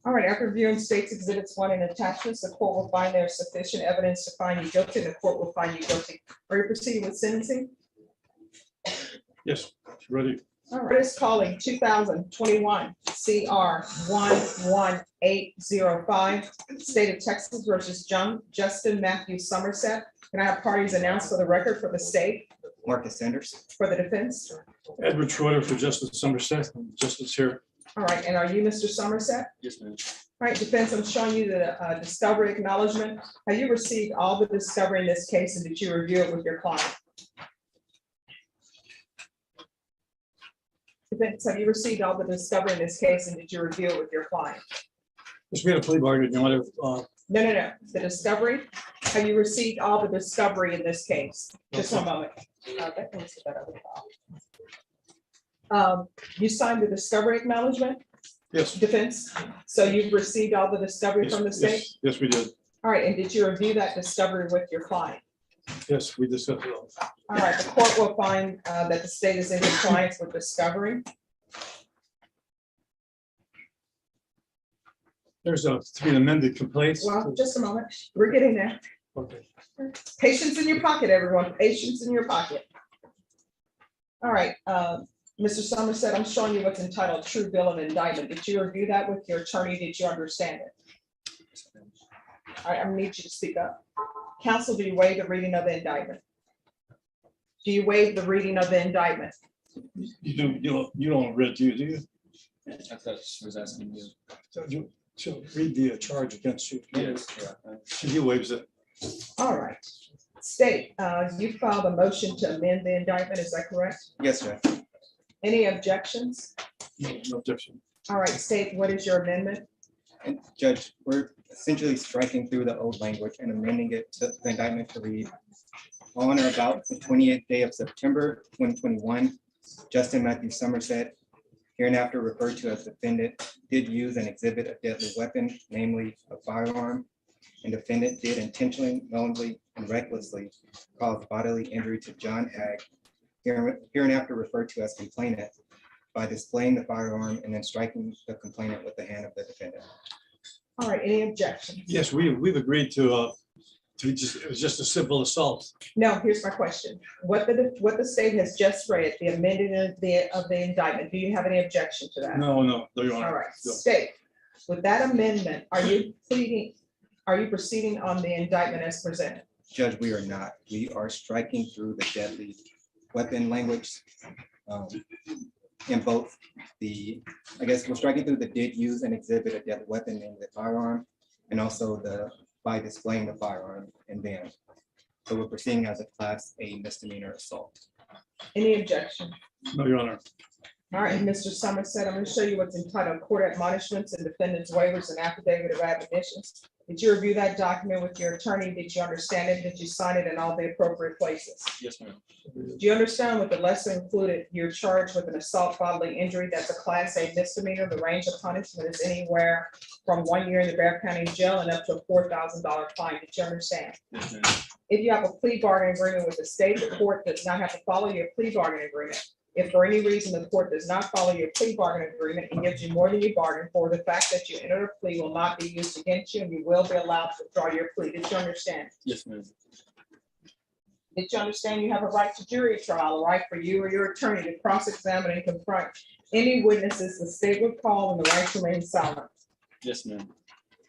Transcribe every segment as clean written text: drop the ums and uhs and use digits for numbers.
All right, after reviewing states exhibits 1 and attachments, the court will find there is sufficient evidence to find you guilty, and the court will find you guilty. Are you proceeding with sentencing? Yes, ready. All right, it's calling 2021 CR 11805, State of Texas versus Justin Matthew Somerset. Can I have parties announced for the record for the state, Marcus Sanders. for the defense? Edward Schroeder for Justice Somerset. Justice here. All right, and are you Mr. Somerset? Yes, ma'am. All right, defense, I'm showing you the discovery acknowledgement. Have you received all the discovery in this case, and did you review it with your client? Defense, have you received all the discovery in this case, and did you review it with your client? Yes, we had a plea bargain. You want to, No. The discovery, have you received all the discovery in this case? Just one moment. That one's the better file. You signed the discovery acknowledgement, yes. defense? So you've received all the discovery from the state? Yes, we did. All right, and did you review that discovery with your client? Yes, we discussed it all. All right, the court will find that the state is in compliance with discovery. There's 3 amended complaints. Well, just a moment. We're getting there. Okay. Patience in your pocket, everyone. Patience in your pocket. All right, Mr. Somerset, I'm showing you what's entitled true bill of indictment. Did you review that with your attorney? Did you understand it? All right, I'm gonna need you to speak up. Counsel, do you waive the reading of the indictment? Do you waive the reading of the indictment? You don't read, do you? I thought she was asking you. So read the charge against you. Yes. He waives it. All right. State, you filed a motion to amend the indictment, is that correct? Yes, Judge. Any objections? No objection. All right, state, what is your amendment? And Judge, we're essentially striking through the old language and amending it to the indictment to read on or about the 28th day of September 2021, Justin Matthew Somerset, hereinafter referred to as defendant, did use and exhibit a deadly weapon, namely a firearm, and defendant did intentionally, knowingly, and recklessly cause bodily injury to John Ag, hereinafter referred to as complainant, by displaying the firearm and then striking the complainant with the hand of the defendant. All right, any objections? Yes, we've agreed to just, it was just a simple assault. No, here's my question. What the state has just read, the amended of the indictment, do you have any objection to that? No, Your Honor. All right, No. state, with that amendment, are you proceeding on the indictment as presented? Judge, we are not. We are striking through the deadly weapon language. In both the, I guess we're striking through the did use and exhibit a deadly weapon, namely the firearm, and also the by displaying the firearm and then. So we're proceeding as a class A misdemeanor assault. Any objection? No, Your Honor. All right, Mr. Somerset, I'm going to show you what's entitled court admonishments and defendant's waivers and affidavit of admonitions. Did you review that document with your attorney? Did you understand it? Did you sign it in all the appropriate places? Yes, ma'am. Do you understand with the lesser included, you're charged with an assault bodily injury? That's a class A misdemeanor. The range of punishment is anywhere from 1 year in the Bear County Jail and up to a $4,000 fine. Did you understand? Yes, ma'am. If you have a plea bargaining agreement with the state, the court does not have to follow your plea bargaining agreement. If for any reason the court does not follow your plea bargaining agreement and gives you more than you bargained for, the fact that you entered a plea will not be used against you and you will be allowed to withdraw your plea. Did you understand? Yes, ma'am. Did you understand you have a right to jury trial, a right for you or your attorney to cross-examine and confront any witnesses the state would call and the right to remain silent? Yes, ma'am.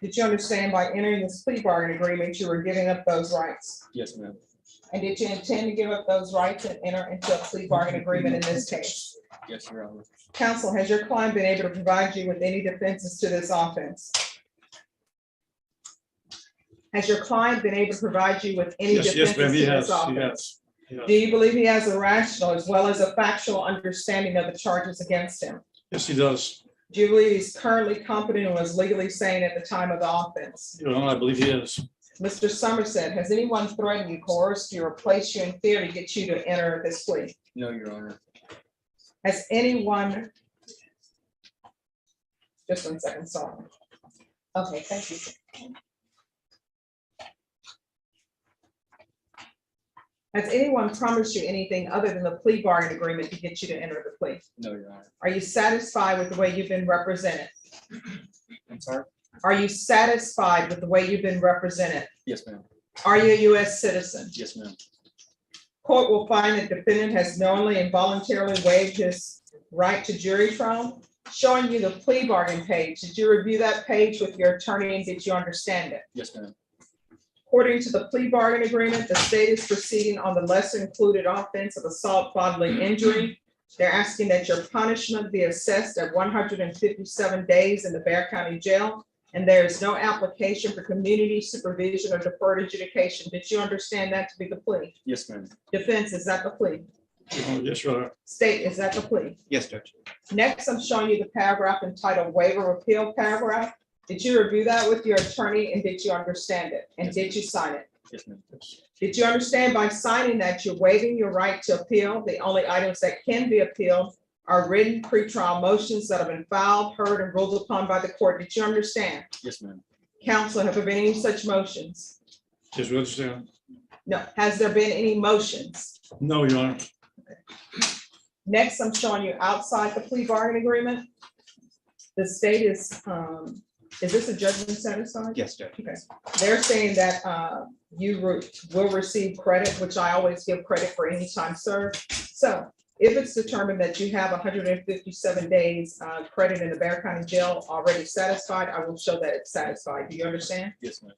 Did you understand by entering this plea bargaining agreement, you were giving up those rights? Yes, ma'am. And did you intend to give up those rights and enter into a plea bargaining agreement in this case? Yes, Your Honor. Counsel, has your client been able to provide you with any defenses to this offense? Has your client been able to provide you with any Yes, defenses ma'am, to he this has. offense? Yes. Do you believe he has a rational as well as a factual understanding of the charges against him? Yes, he does. Do you believe he's currently competent and was legally sane at the time of the offense? Your Honor, I believe he is. Mr. Somerset, has anyone threatened you, coerced you, or placed you in fear to get you to enter this plea? No, Your Honor. Has anyone? Just 1 second, sorry. Okay, thank you. Has anyone promised you anything other than the plea bargain agreement to get you to enter the plea? No, Your Honor. Are you satisfied with the way you've been represented? I'm sorry? Are you satisfied with the way you've been represented? Yes, ma'am. Are you a U.S. citizen? Yes, ma'am. Court will find that defendant has knowingly and voluntarily waived his right to jury trial. Showing you the plea bargain page. Did you review that page with your attorney and did you understand it? Yes, ma'am. According to the plea bargain agreement, the state is proceeding on the lesser included offense of assault bodily injury. They're asking that your punishment be assessed at 157 days in the Bexar County Jail. And there is no application for community supervision or deferred adjudication. Did you understand that to be the plea? Yes, ma'am. Defense, is that the plea? Yes, Your Honor. State, is that the plea? Yes, Judge. Next, I'm showing you the paragraph entitled waiver of appeal paragraph. Did you review that with your attorney and did you understand it? And did you sign it? Yes, ma'am. Did you understand by signing that you're waiving your right to appeal? The only items that can be appealed are written pretrial motions that have been filed, heard, and ruled upon by the court. Did you understand? Yes, ma'am. Counsel, have there been any such motions? Yes, we understand. No. Has there been any motions? No, Your Honor. Next, I'm showing you outside the plea bargain agreement. The state is this a judgment satisfied? Yes, Judge. Okay. They're saying that you will receive credit, which I always give credit for any time served. So if it's determined that you have 157 days credit in the Bexar County Jail already satisfied, I will show that it's satisfied. Do you understand? Yes, ma'am.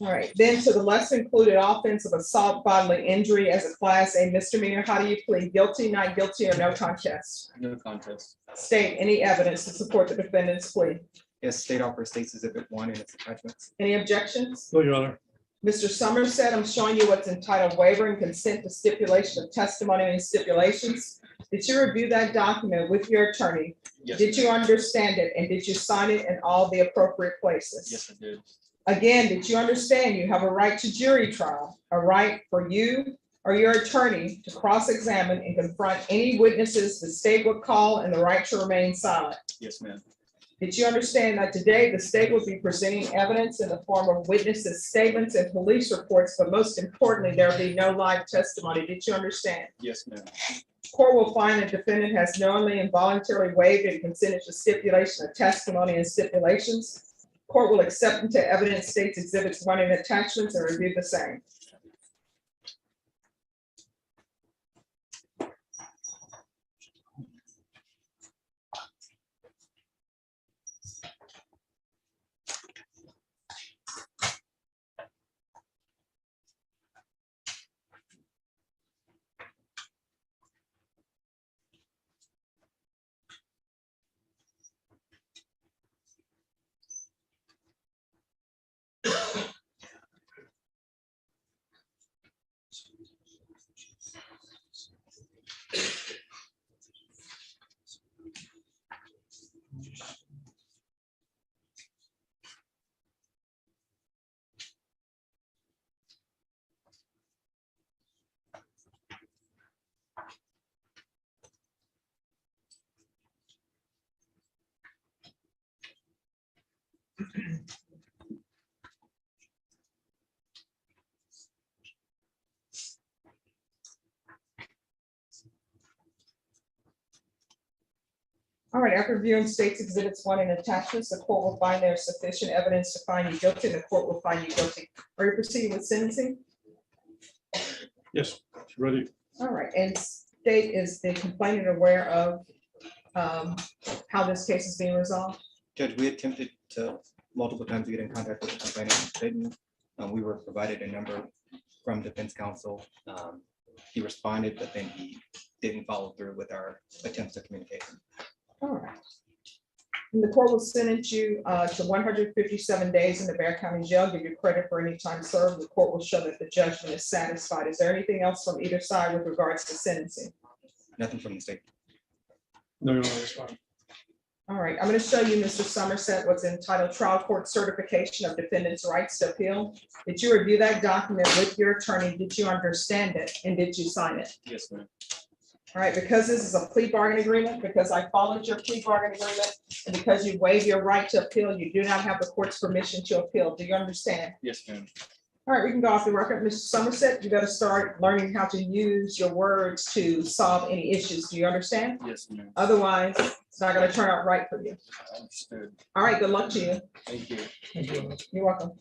All right, then to the less included offense of assault bodily injury as a class A misdemeanor, how do you plead? Guilty, not guilty, or no contest? No contest. State any evidence to support the defendant's plea. Yes, State offers State's Exhibit 1 and its attachments. Any objections? No, Your Honor. Mr. Somerset, I'm showing you what's entitled waiver and consent to stipulation of testimony and stipulations. Did you review that document with your attorney? Yes. Did you understand it and did you sign it in all the appropriate places? Yes, I did. Again, did you understand you have a right to jury trial, a right for you or your attorney to cross-examine and confront any witnesses the state would call and the right to remain silent? Yes, ma'am. Did you understand that today the state will be presenting evidence in the form of witnesses' statements and police reports, but most importantly, there will be no live testimony? Did you understand? Yes, ma'am. Court will find the defendant has knowingly and voluntarily waived and consented to stipulation of testimony and stipulations. Court will accept into evidence State's Exhibits 1 and attachments and review the same. All right, after reviewing State's Exhibits 1 and attachments, the court will find there is sufficient evidence to find you guilty, and the court will find you guilty. Are you proceeding with sentencing? Yes, ready. All right, and State, is the complainant aware of how this case is being resolved? Judge, we attempted to multiple times to get in contact with the complainant. Didn't. We were provided a number from defense counsel. He responded, but then he didn't follow through with our attempts to communicate. All right. And the court will sentence you to 157 days in the Bexar County Jail, give you credit for any time served. The court will show that the judgment is satisfied. Is there anything else from either side with regards to sentencing? Nothing from the state. No, Your Honor, that's fine. All right, I'm going to show you, Mr. Somerset, what's entitled Trial Court Certification of Defendant's Rights to Appeal. Did you review that document with your attorney? Did you understand it? And did you sign it? Yes, ma'am. All right, because this is a plea bargain agreement, because I followed your plea bargain agreement, and because you waive your right to appeal, you do not have the court's permission to appeal. Do you understand? Yes, ma'am. All right, we can go off the record. Mr. Somerset, you gotta start learning how to use your words to solve any issues. Do you understand? Yes, ma'am. Otherwise, it's not gonna turn out right for you. Understood. All right, good luck to you. Thank you. You're welcome.